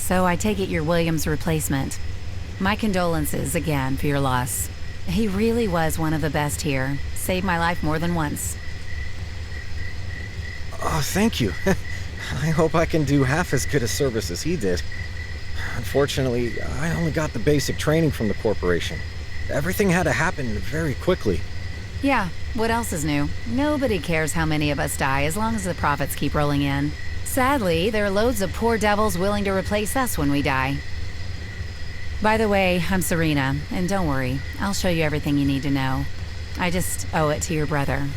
So I take it you're William's replacement. My condolences again for your loss. He really was one of the best here. Saved my life more than once. Oh, thank you. I hope I can do half as good a service as he did. Unfortunately, I only got the basic training from the corporation. Everything had to happen very quickly. Yeah, what else is new? Nobody cares how many of us die as long as the profits keep rolling in. Sadly, there are loads of poor devils willing to replace us when we die. By the way, I'm Serena, and don't worry, I'll show you everything you need to know. I just owe it to your brother.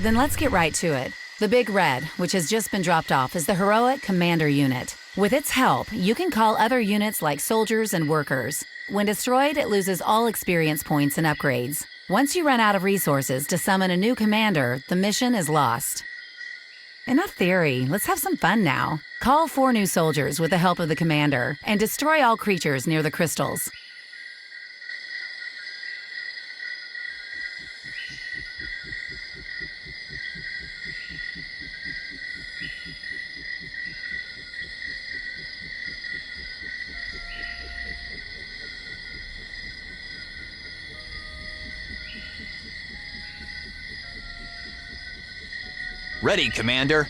Then let's get right to it. The Big Red, which has just been dropped off, is the heroic Commander Unit. With its help, you can call other units like soldiers and workers. When destroyed, it loses all experience points and upgrades. Once you run out of resources to summon a new commander, the mission is lost. Enough theory, let's have some fun now. Call 4 new soldiers with the help of the commander, and destroy all creatures near the crystals. Ready, Commander.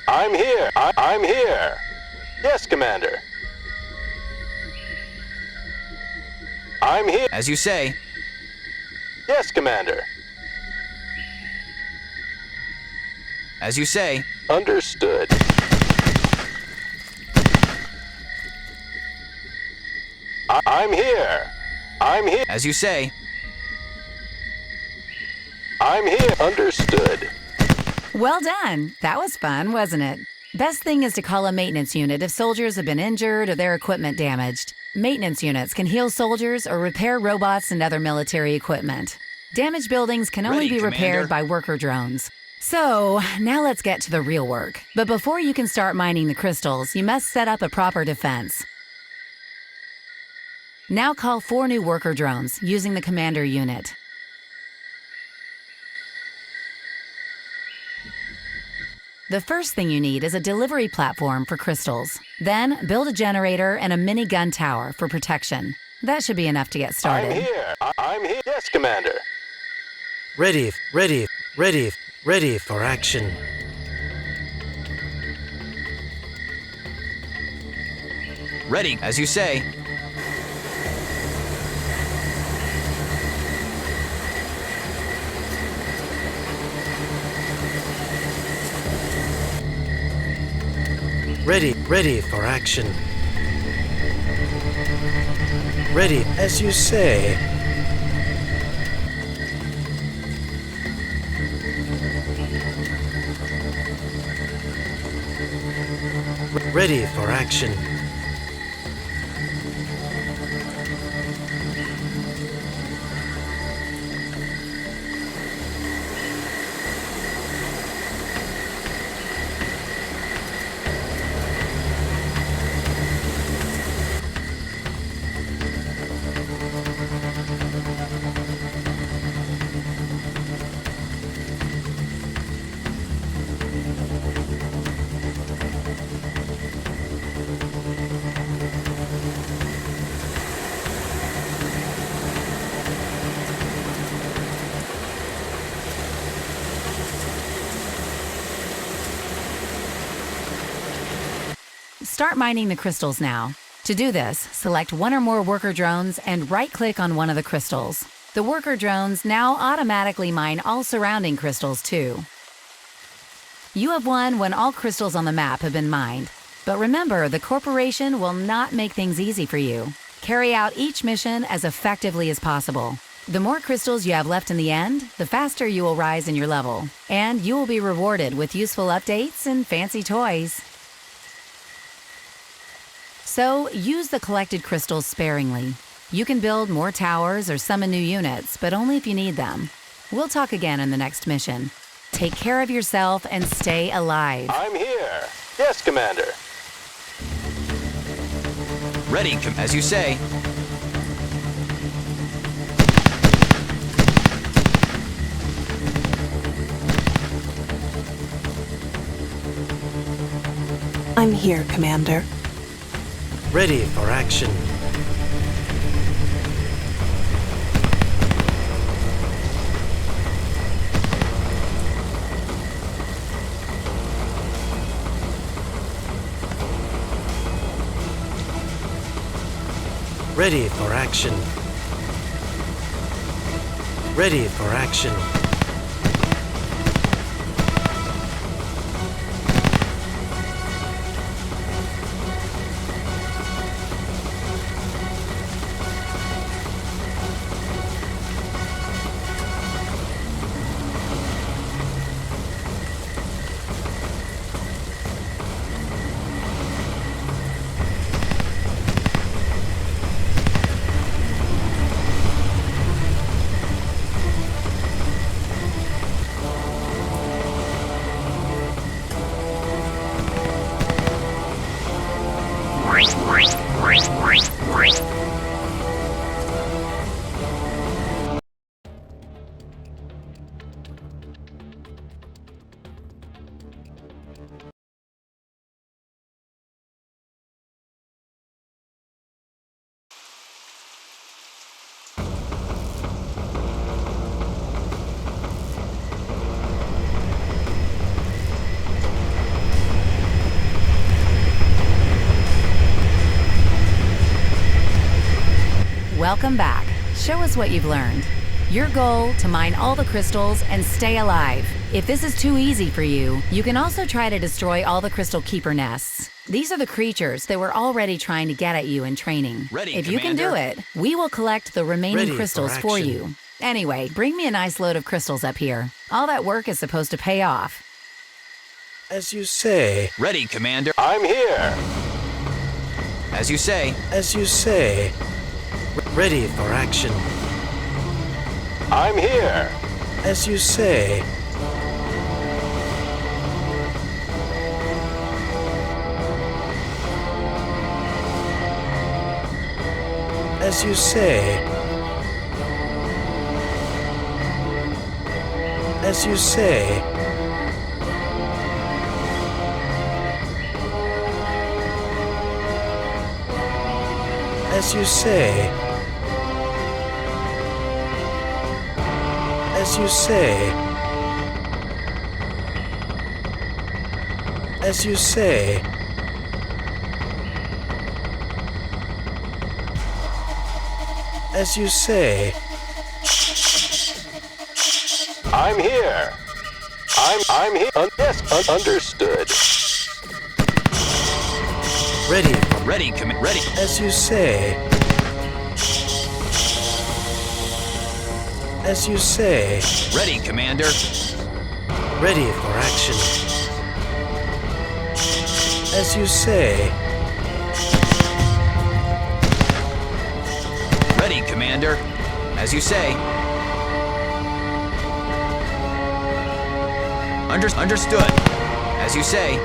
I'm here. I'm here. Yes, Commander. I'm here. As you say. Yes, Commander. As you say. Understood. I'm here. I'm here. As you say. I'm here. Understood. Well done. That was fun, wasn't it? Best thing is to call a maintenance unit if soldiers have been injured or their equipment damaged. Maintenance units can heal soldiers or repair robots and other military equipment. Damaged buildings can only be repaired by worker drones. So, now let's get to the real work. But before you can start mining the crystals, you must set up a proper defense. Now call 4 new worker drones using the commander unit. The first thing you need is a delivery platform for crystals. Then, build a generator and a mini gun tower for protection. That should be enough to get started. I'm here. I'm here. Yes, Commander. Ready for action. Ready, as you say. Ready for action. Ready, as you say. Ready for action. Start mining the crystals now. To do this, select 1 or more worker drones and right-click on one of the crystals. The worker drones now automatically mine all surrounding crystals too. You have won when all crystals on the map have been mined. But remember, the corporation will not make things easy for you. Carry out each mission as effectively as possible. The more crystals you have left in the end, the faster you will rise in your level, and you will be rewarded with useful updates and fancy toys. So, use the collected crystals sparingly. You can build more towers or summon new units, but only if you need them. We'll talk again in the next mission. Take care of yourself and stay alive. I'm here. Yes, Commander. Ready, as you say. I'm here, Commander. Ready for action. Ready for action. Ready for action. Welcome back. Show us what you've learned. Your goal, to mine all the crystals and stay alive. If this is too easy for you, you can also try to destroy all the crystal keeper nests. These are the creatures that were already trying to get at you in training. Ready, if you can do Commander. it, we will collect the remaining Ready for crystals for action. you. Anyway, bring me a nice load of crystals up here. All that work is supposed to pay off. As you say. Ready, Commander. I'm here. As you say. As you say. Ready for action. I'm here. As you say. As you say. As you say. As you say. As you say. As you say. As you say. I'm here. I'm here. Yes, understood. Ready. Ready, ready. As you say. As you say. Ready, Commander. Ready for action. As you say. Ready, Commander. As you say. Understood. As you say.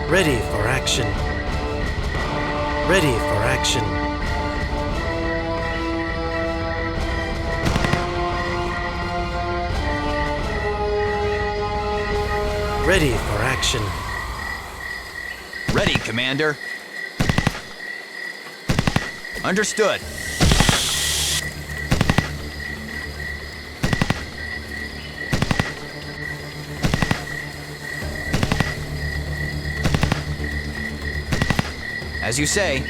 Ready for action. Ready for action. Ready for action. Ready, Commander. Understood. As you say.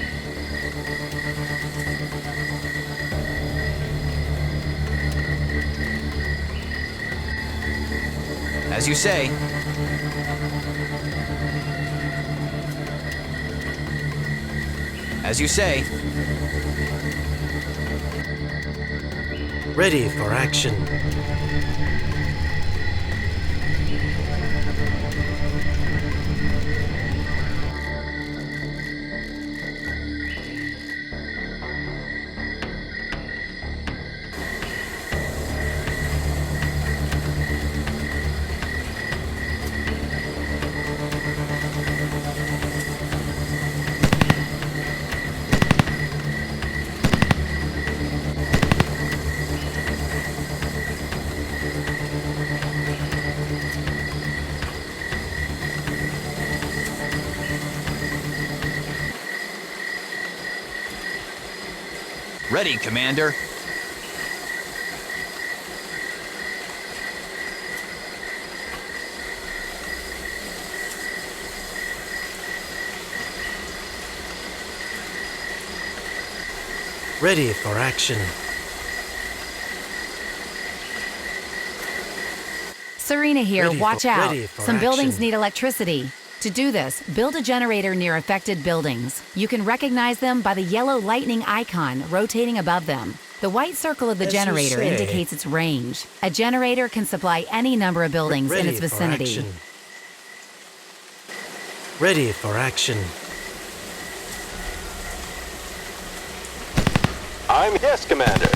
As you say. As you say. Ready for action. Ready, Commander. Ready for action. Serena here, watch out. ready for Some buildings action. need electricity. To do this, build a generator near affected buildings. You can recognize them by the yellow lightning icon rotating above them. The white circle of the As you generator say. indicates its range. A generator can supply any number of buildings in Ready its for vicinity. action. Ready for action. Yes, Commander.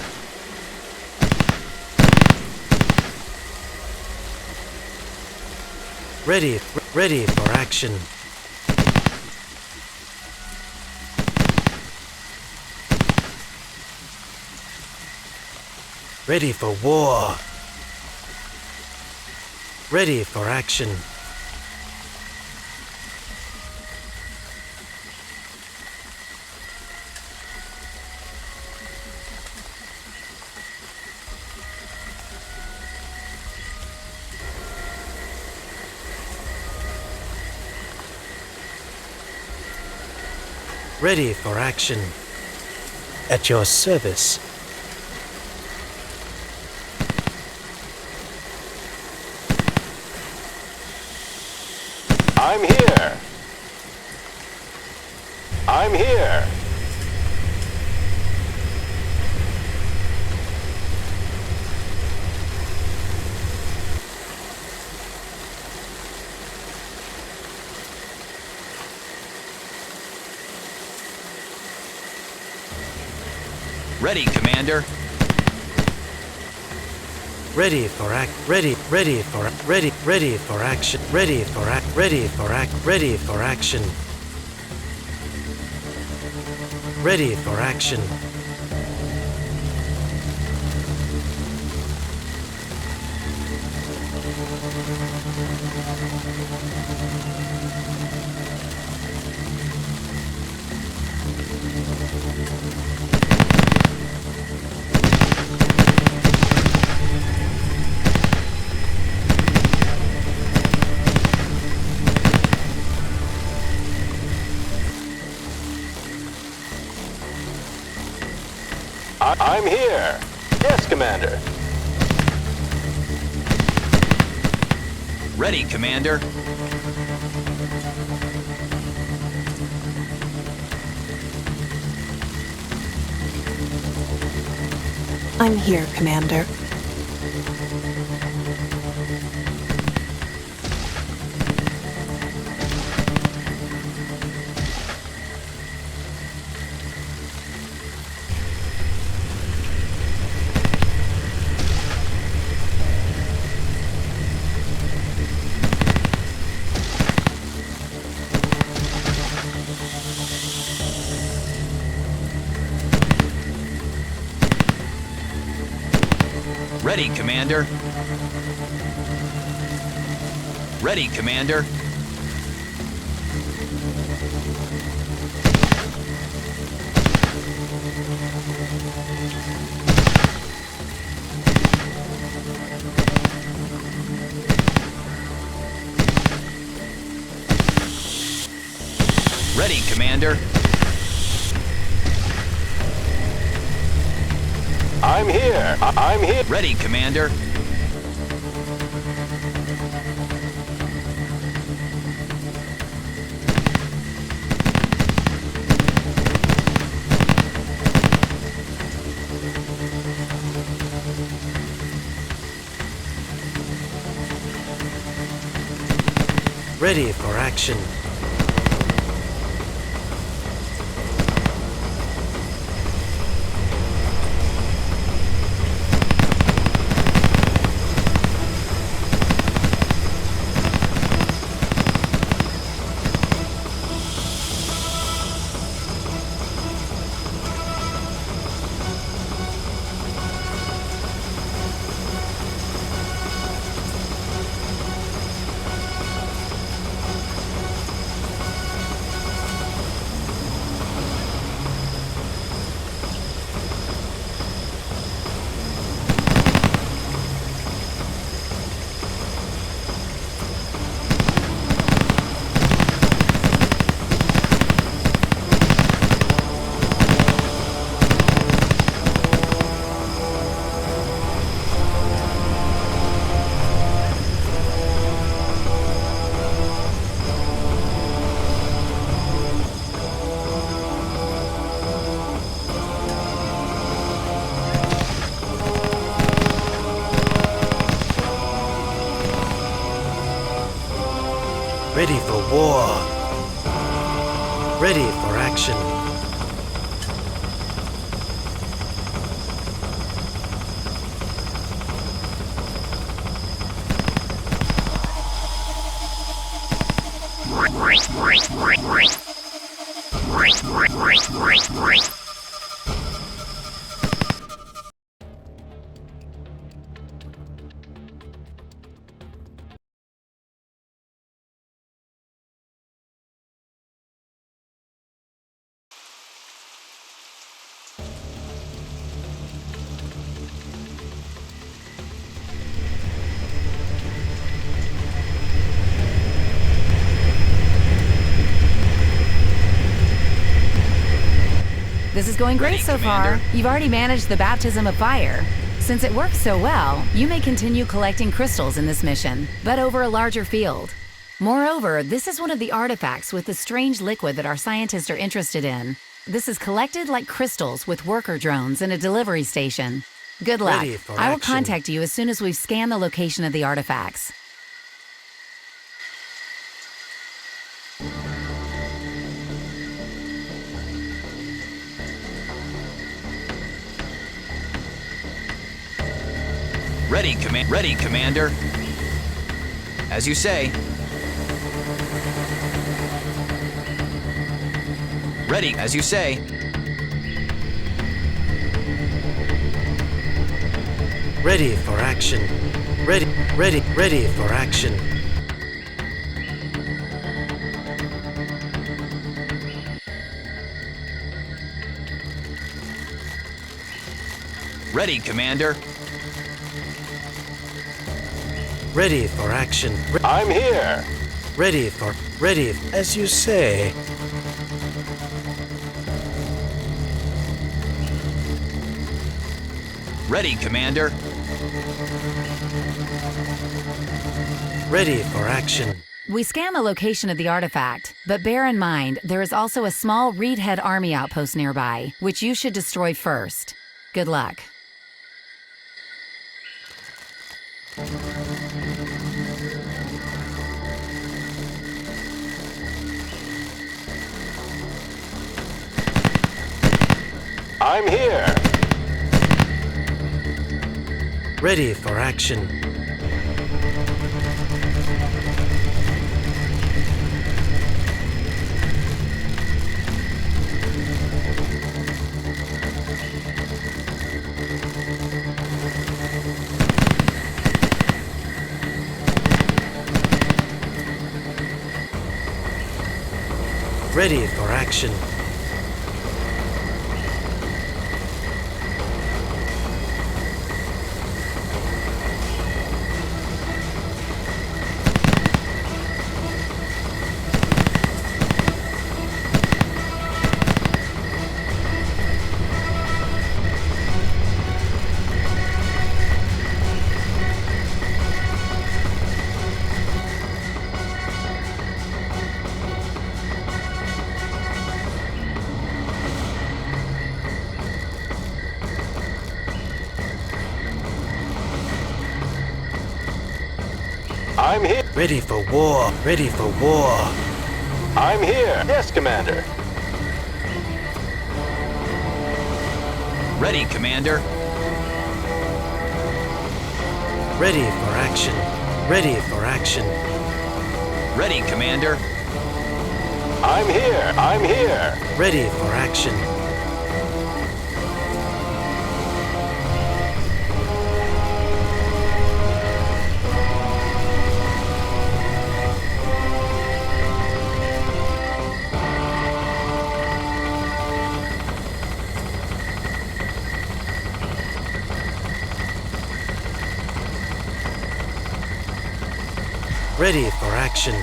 Ready for action. Ready for war. Ready for action. Ready for action. At your service. I'm here. I'm here. Ready, Commander. Ready for act. Ready for action. Ready for action. Ready for action. I'm here. Yes, Commander. Ready, Commander. I'm here, Commander. Ready, Commander. Ready, Commander. Ready, Commander. I'm here. I'm here. Ready, Commander. Ready for action. Ready for war. Ready for action. This is going great Ready, so Commander. far. You've already managed the baptism of fire. Since it works so well, you may continue collecting crystals in this mission, but over a larger field. Moreover, this is one of the artifacts with the strange liquid that our scientists are interested in. This is collected like crystals with worker drones in a delivery station. Good luck. Ready for I will action. contact you as soon as we've scanned the location of the artifacts. Ready, Commander. As you say. Ready, as you say. Ready for action. Ready for action. Ready, Commander. Ready for action. I'm here. Ready, as you say. Ready, Commander. Ready for action. We scan the location of the artifact, but bear in mind there is also a small Reed Head Army outpost nearby, which you should destroy first. Good luck. I'm here. Ready for action. Ready for action. I'm here. Ready for war. Ready for war. I'm here. Yes, Commander. Ready, Commander. Ready for action. Ready for action. Ready, Commander. I'm here. I'm here. Ready for action. Ready for action.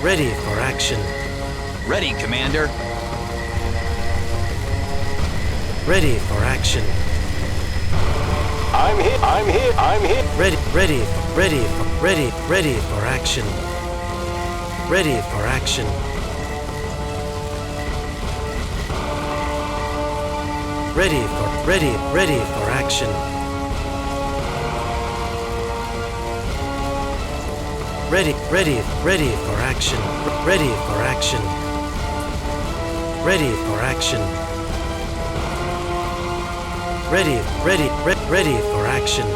Ready for action. Ready, Commander. Ready for action. I'm here. I'm here. I'm here. Ready for action. Ready for action. Ready for action. Ready for action. Ready for action. Ready for action. Ready for action.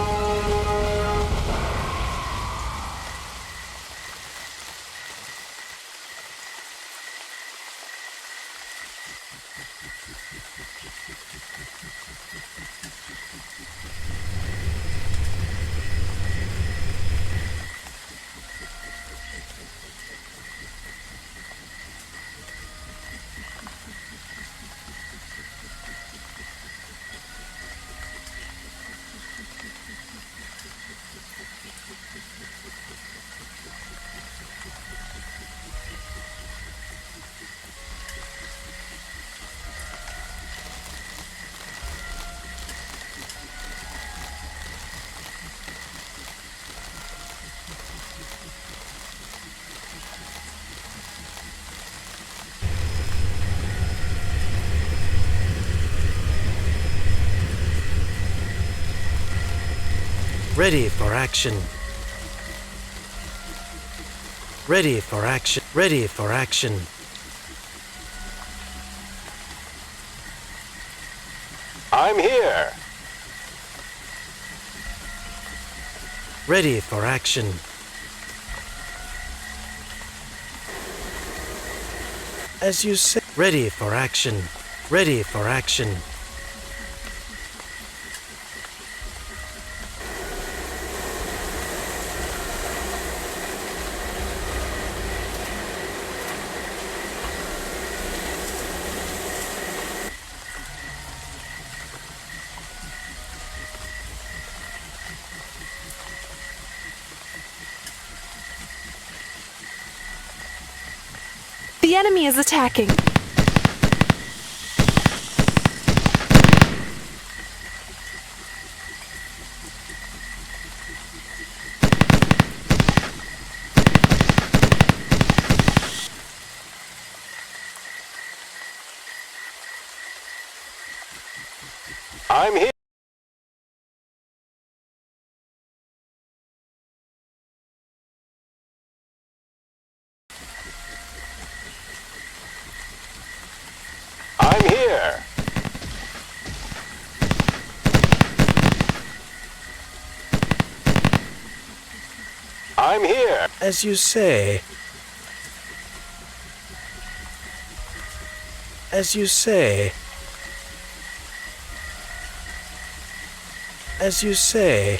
Ready for action. Ready for action. Ready for action. I'm here. Ready for action. As you say, ready for action. Ready for action. The enemy is attacking. I'm here. I'm here. I'm here. As you say. As you say. As you say.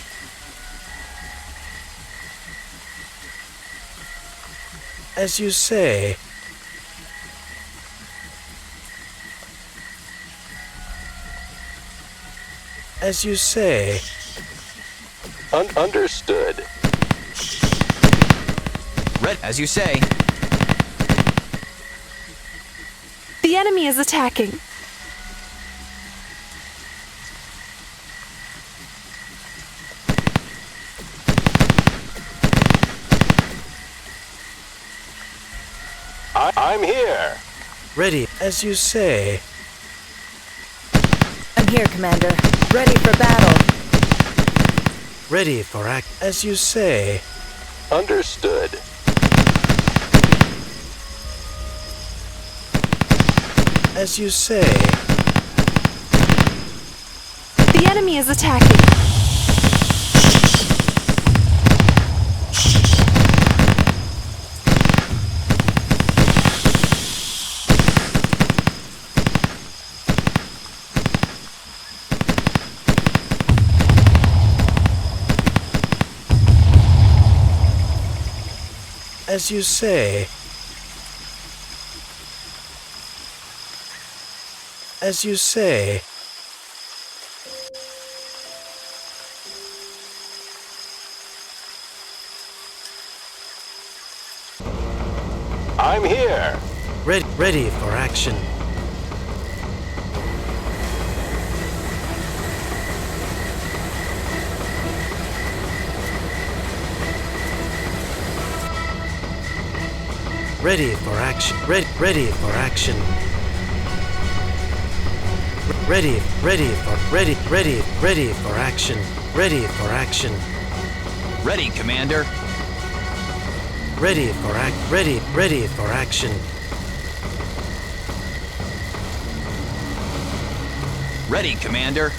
As you say. As you say. Understood. Red, as you say. The enemy is attacking. I'm here. Ready, as you say. I'm here, Commander. Ready for battle. Ready for act, as you say. Understood. As you say. The enemy is attacking. As you say. As you say. I'm here. Ready for action. Ready for action. Ready for action. Ready for action. Ready for action. Ready, Commander. Ready for action. Ready, Commander.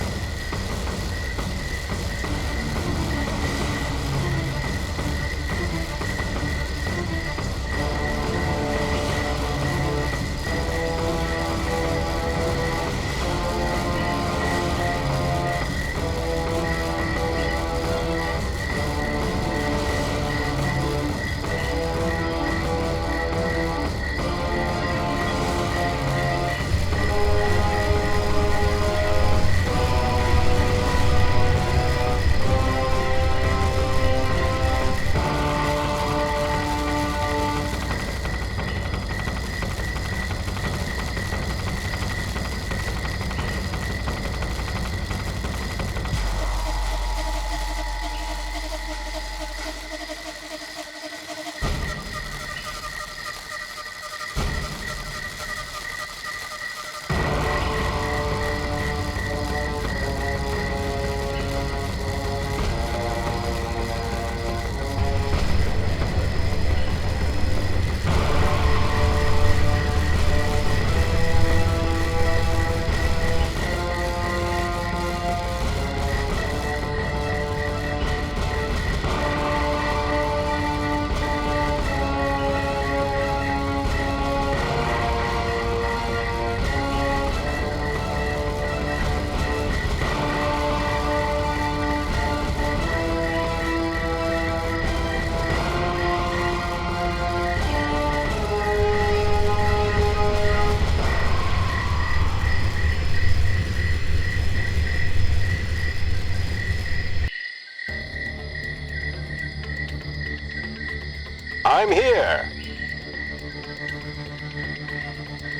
I'm here.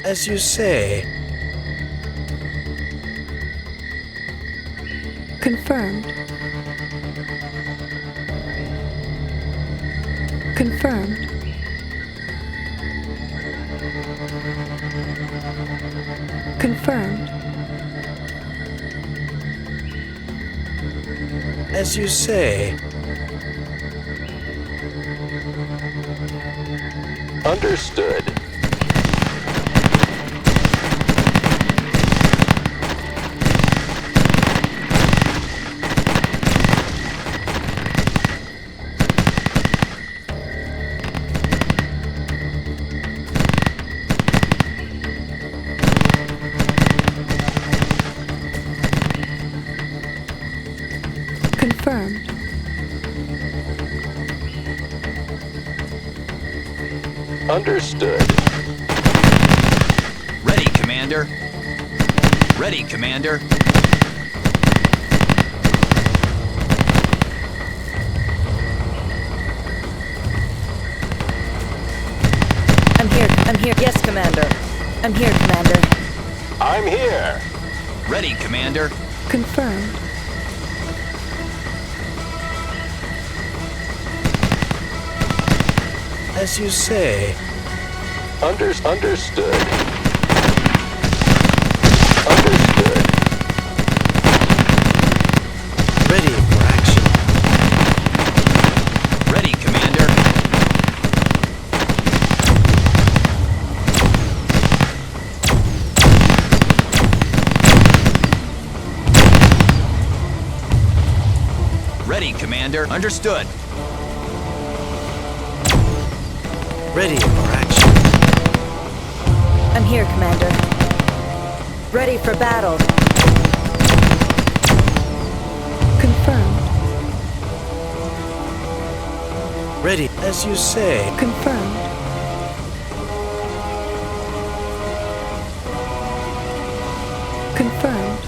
As you say. Confirmed. Confirmed. Confirmed. As you say. Understood. Confirmed. Understood. Ready, Commander. Ready, Commander. I'm here. Yes, Commander. I'm here, Commander. I'm here. Ready, Commander. Confirmed. As you say. Understood. Ready for action. Ready, Commander. Ready, Commander. Understood. Ready for action. I'm here, Commander. Ready for battle. Confirmed. Ready, as you say. Confirmed. Confirmed.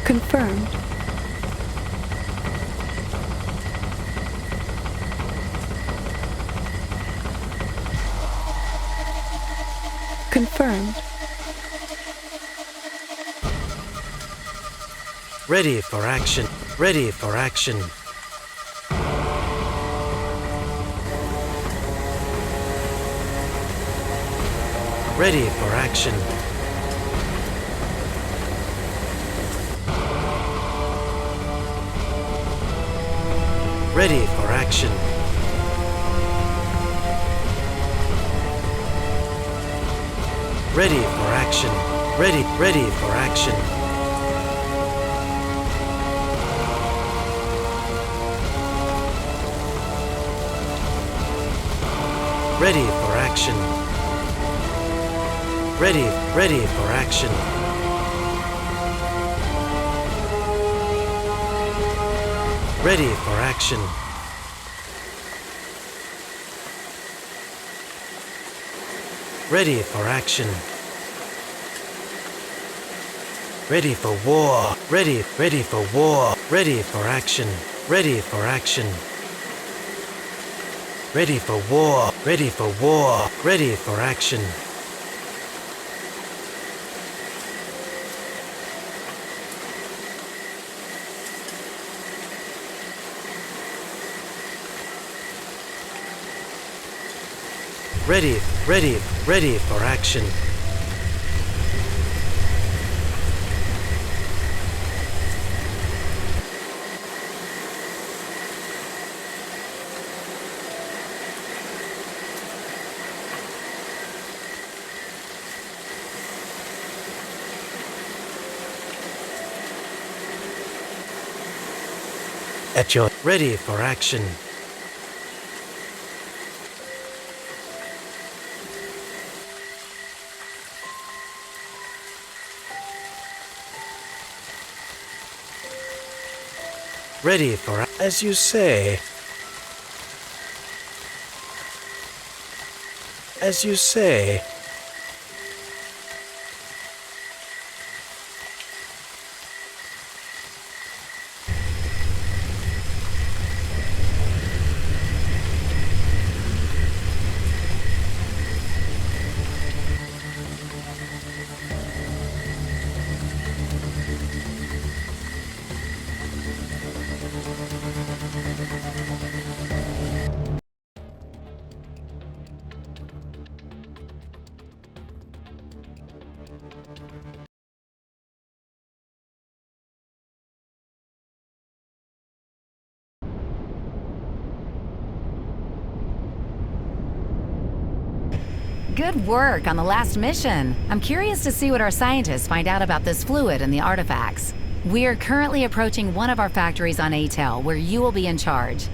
Confirmed. Confirmed. Ready for action. Ready for action. Ready for action. Ready for action. Ready for action. Ready for action. Ready for action. Ready for action. Ready for action. Ready for action. Ready for war. Ready for war. Ready for action. Ready for action. Ready for war. Ready for war. Ready for action. Ready for action. At your ready for action. Ready for as you say. As you say. Good work on the last mission. I'm curious to see what our scientists find out about this fluid and the artifacts. We are currently approaching one of our factories on Atel, where you will be in charge.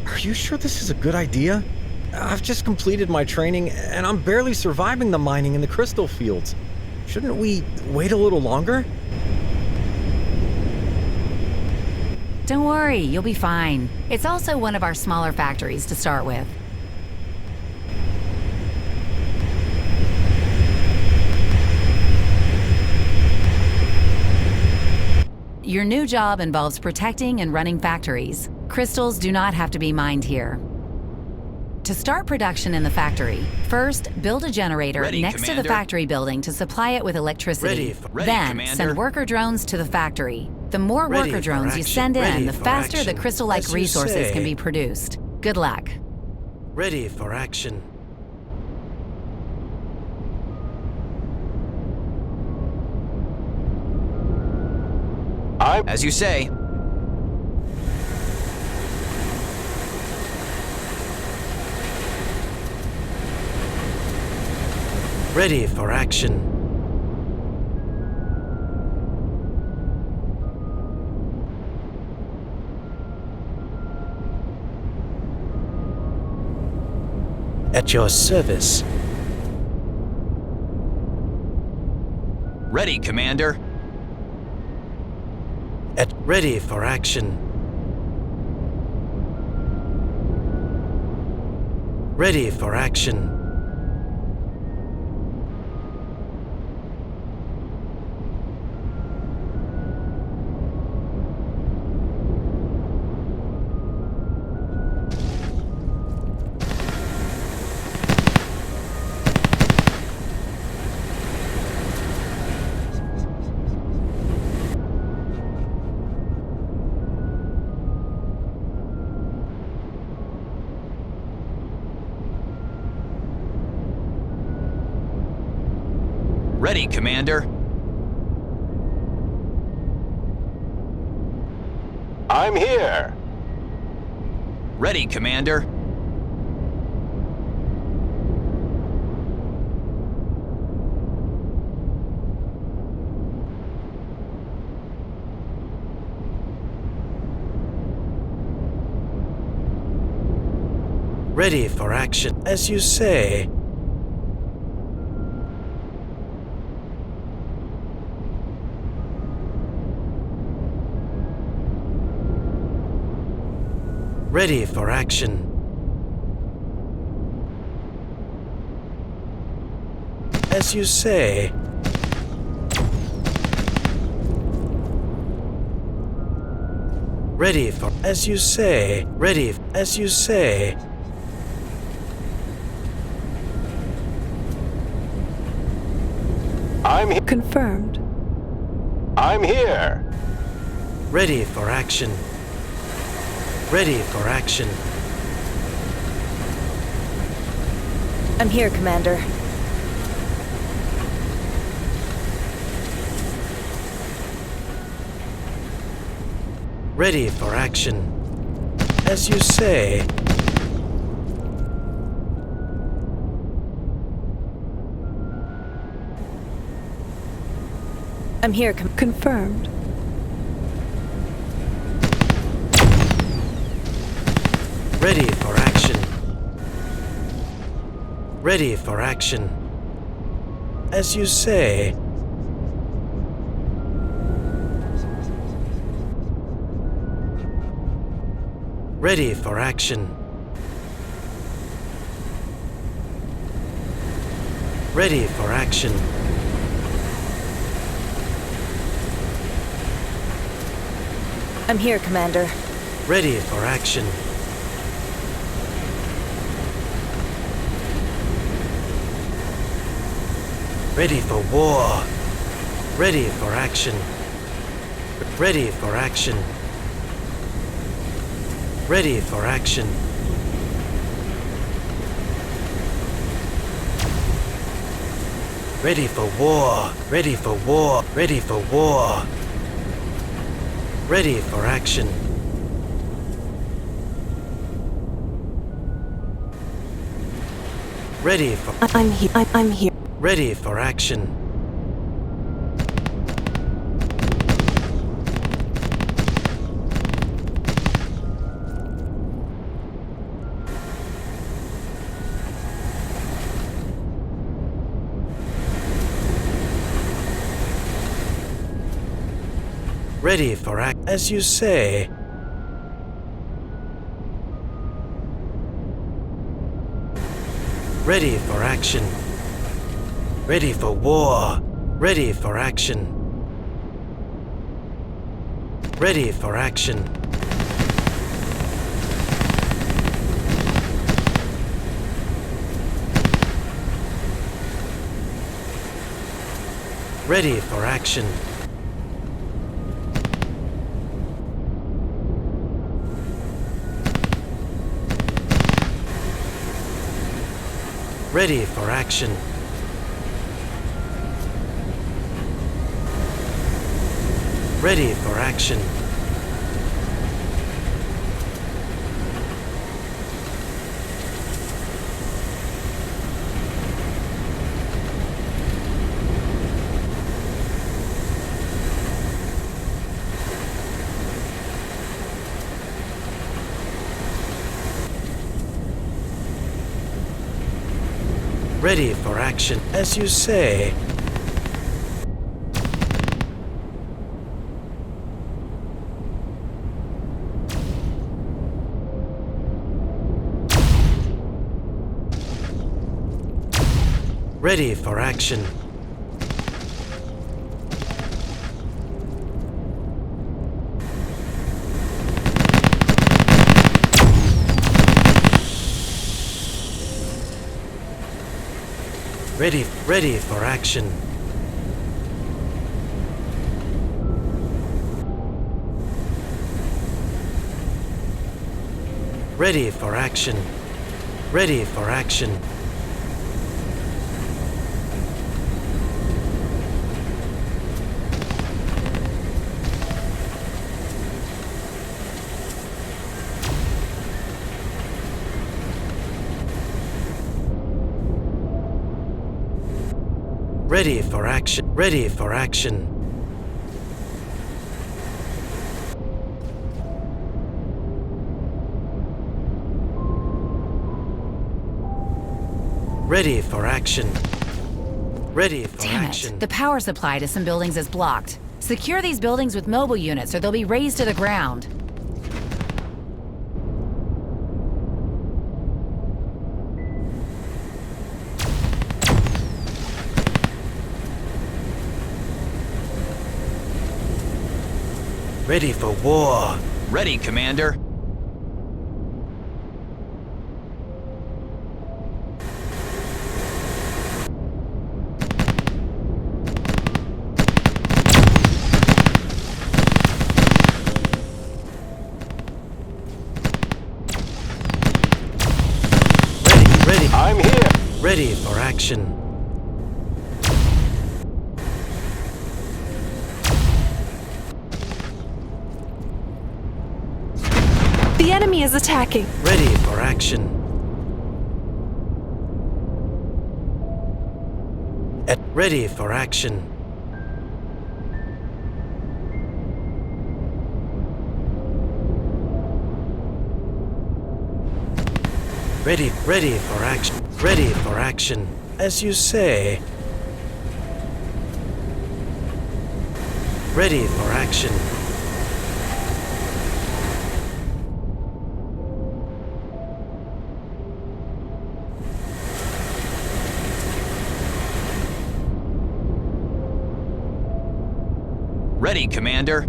Are you sure this is a good idea? I've just completed my training, and I'm barely surviving the mining in the crystal fields. Shouldn't we wait a little longer? Don't worry, you'll be fine. It's also one of our smaller factories to start with. Your new job involves protecting and running factories. Crystals do not have to be mined here. To start production in the factory, first build a generator Ready, next to the Commander. factory building to supply it with electricity. Ready, Then Commander. send worker drones to the factory. The more Ready worker for drones you action. send in, Ready the for faster the action. crystal-like As you resources say. can be produced. Good luck. Ready for action. I'm As you say. Ready for action. At your service. Ready, Commander. At ready for action. Ready for action. Ready, Commander. I'm here. Ready, Commander. Ready for action. As you say. Ready for action. As you say. Ready for as you say. Ready as you say. Confirmed. I'm here. Ready for action. Ready for action. I'm here, Commander. Ready for action. As you say. I'm here, Confirmed. Ready for action. Ready for action. As you say. Ready for action. Ready for action. I'm here, Commander. Ready for action. Ready for war. Ready for action. Ready for action. Ready for action. Ready for war. Ready for war. Ready for war. Ready for action. Ready for I'm here. I'm here. ready for action. Ready for act as you say. Ready for action. Ready for war. Ready for action. Ready for action. Ready for action. Ready for action. Ready for action. Ready for action, as you say. Ready for action. Ready for action. Ready for action. Ready for action. Ready for action. Ready for action. Ready for action. Ready for Damn action. it. The power supply to some buildings is blocked. Secure these buildings with mobile units or they'll be razed to the ground. Ready for war. Ready, Commander. Ready. I'm here. Ready for action. The enemy is attacking. Ready for action. Ready for action. Ready for action. Ready for action. As you say. Ready for action. Ready, Commander.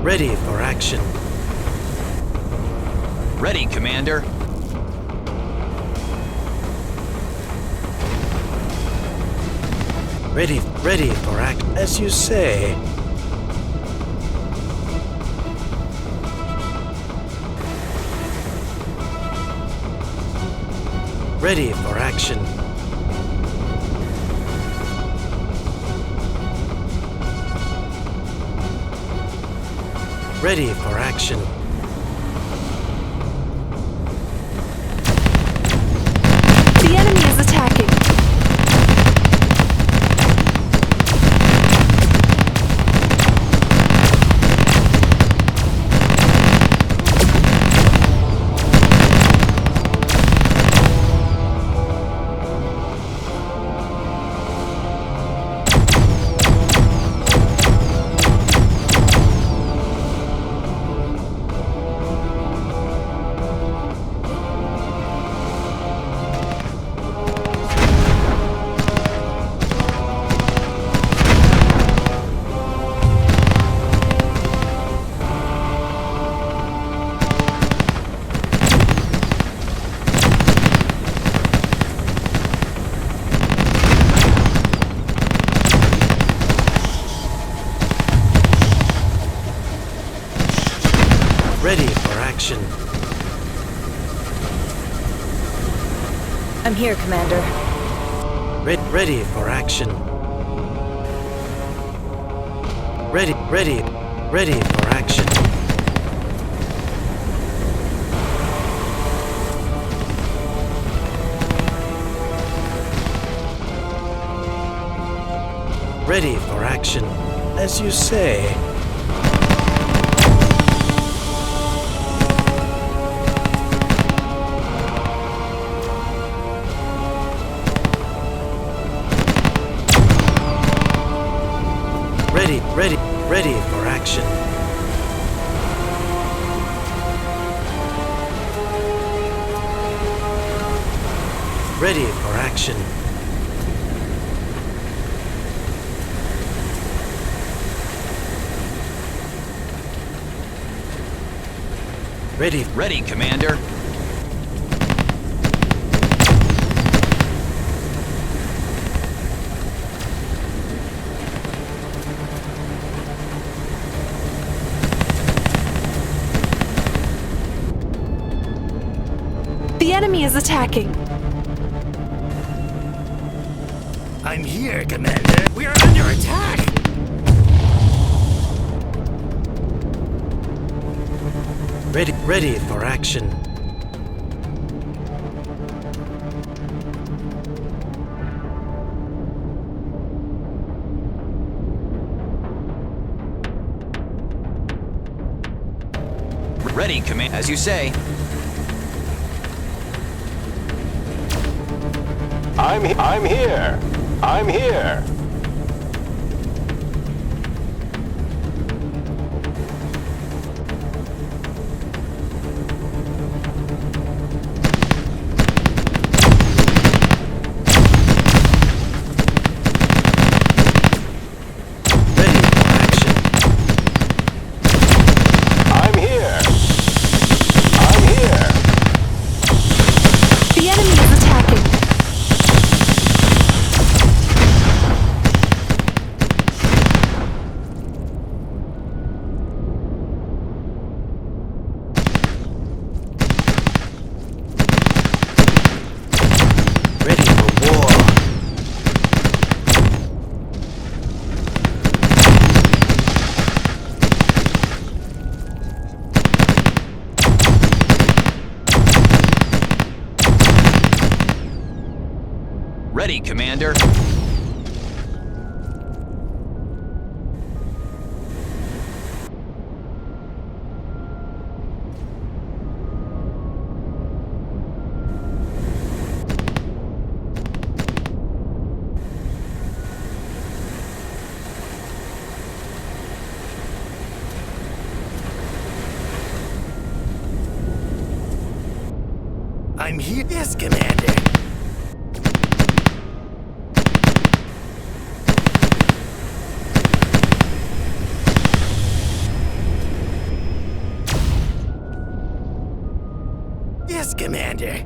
Ready for action. Ready, Commander. Ready for act. As you say. Ready for action. Ready for action. The enemy is attacking. I'm here, Commander. Ready for action. Ready for action. Ready for action, as you say. Ready for action. Ready for action. Ready, Commander. The enemy is attacking. I'm here, Commander. We are under attack! Ready for action. Ready, Command. As you say. I'm here. I'm here. Ready, Commander. I'm here. Yes, Commander. Yes, Commander.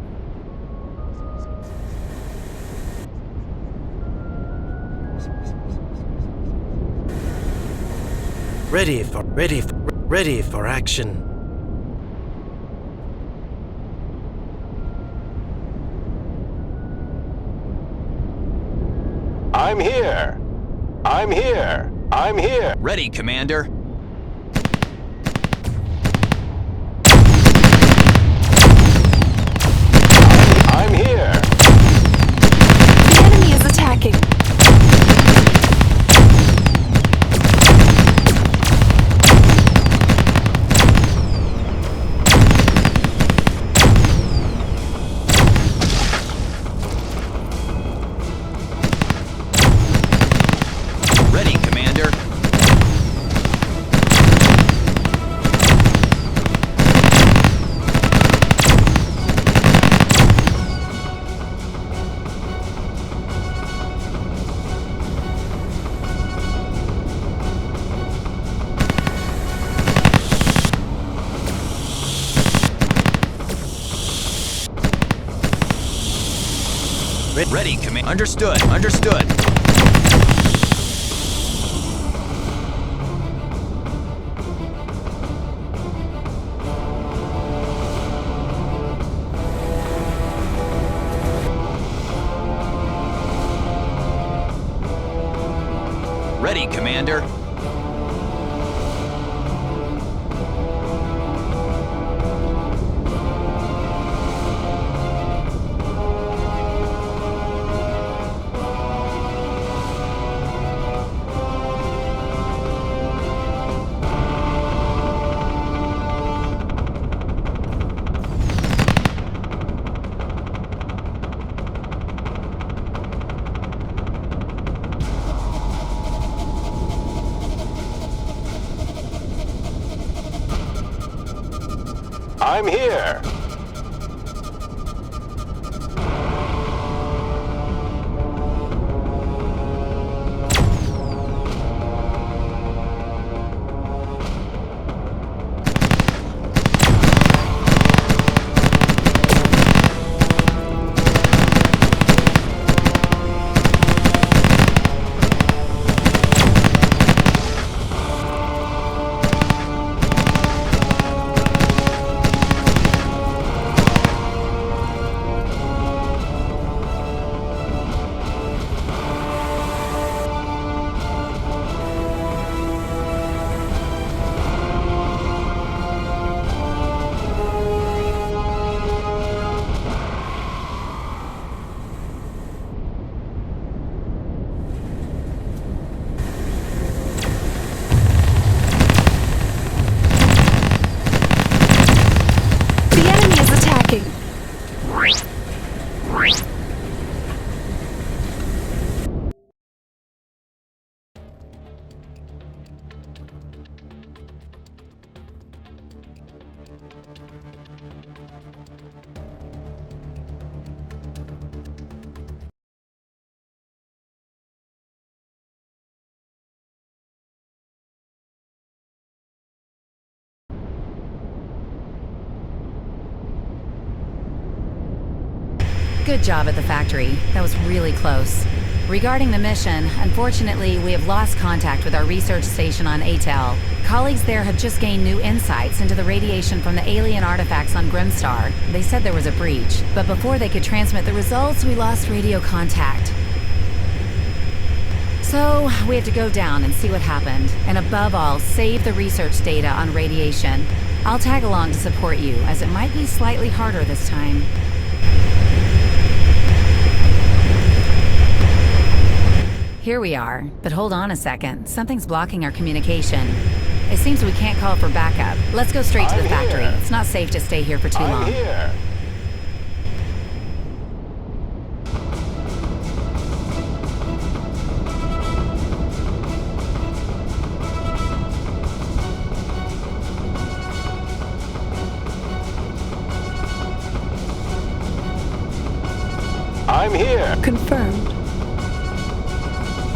Ready for action. I'm here. I'm here. I'm here. Ready, Commander. I'm here. The enemy is attacking. Ready, Commander. Ready, Command. Understood. Understood. Ready, Commander. I'm here. The enemy is attacking. Good job at the factory. That was really close. Regarding the mission, unfortunately, we have lost contact with our research station on Atel. Colleagues there have just gained new insights into the radiation from the alien artifacts on Grimstar. They said there was a breach, but before they could transmit the results, we lost radio contact. So, we have to go down and see what happened, and above all, save the research data on radiation. I'll tag along to support you, as it might be slightly harder this time. Here we are, but hold on a second. Something's blocking our communication. It seems we can't call for backup. Let's go straight to the factory. It's not safe to stay here for too long. I'm here. I'm here. Confirmed.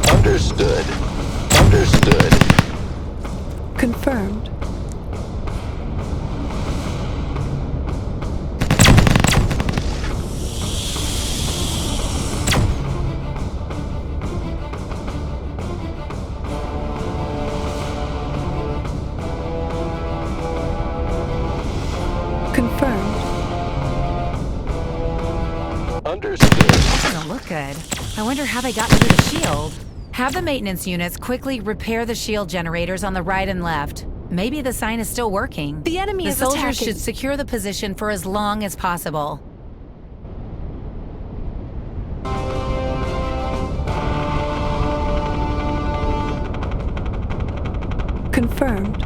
Understood. Understood. Confirmed. Confirmed. Understood. Doesn't look good. I wonder how they got through the shield. Have the maintenance units quickly repair the shield generators on the right and left. Maybe the sign is still working. The enemy is soldiers attacking. should secure the position for as long as possible. Confirmed.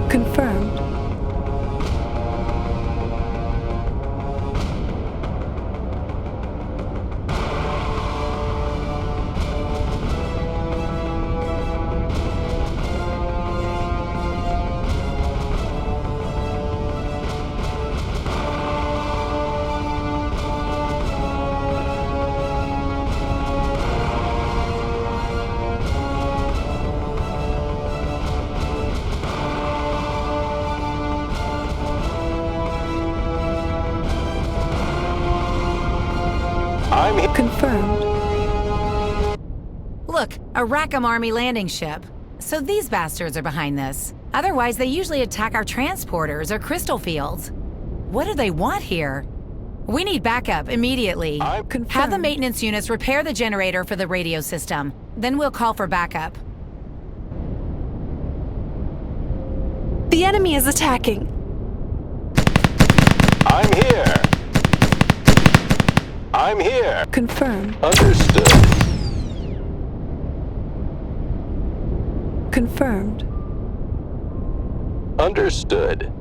Confirmed. Confirmed. Look, a Rackham Army landing ship. So these bastards are behind this. Otherwise, they usually attack our transporters or crystal fields. What do they want here? We need backup immediately. Confirmed. Have the maintenance units repair the generator for the radio system. Then we'll call for backup. The enemy is attacking. I'm here. I'm here. Confirmed. Understood. Confirmed. Understood.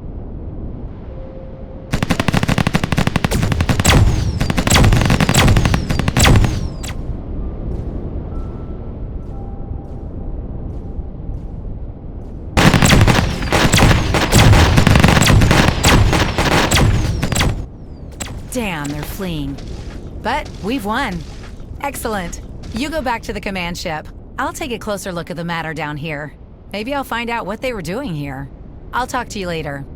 Damn, they're fleeing. But we've won. Excellent. You go back to the command ship. I'll take a closer look at the matter down here. Maybe I'll find out what they were doing here. I'll talk to you later.